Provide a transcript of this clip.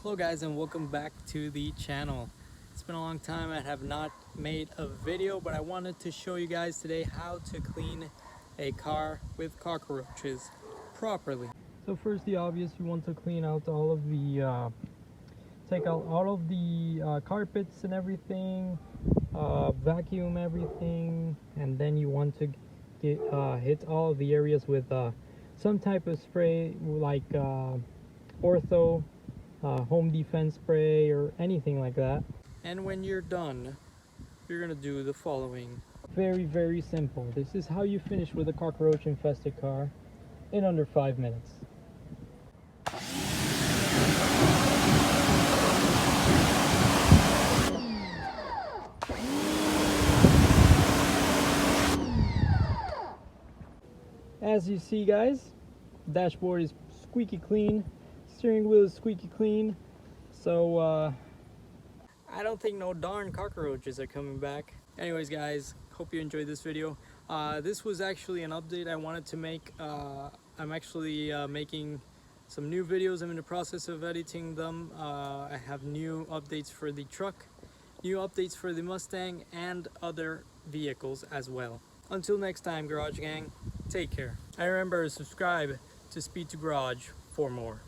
Hello guys, and welcome back to the channel. It's been a long time. I have not made a video, but I wanted to show you guys today how to clean a car with cockroaches properly. So first, the obvious, you want to clean out all of the take out all of the carpets and everything, vacuum everything, and then you want to hit all of the areas with some type of spray like Ortho, home defense spray, or anything like that. And when you're done, you're gonna do the following. Very simple. This is how you finish with a cockroach infested car in under 5 minutes. As you see, guys, dashboard is squeaky clean, steering wheel is squeaky clean, so I don't think no darn cockroaches are coming back. Anyways guys, hope you enjoyed this video. This was actually an update I wanted to make. I'm actually making some new videos. I'm in the process of editing them. I have new updates for the truck, new updates for the Mustang, and other vehicles as well. Until next time, Garage Gang, take care. And remember to subscribe to Speed to Garage for more.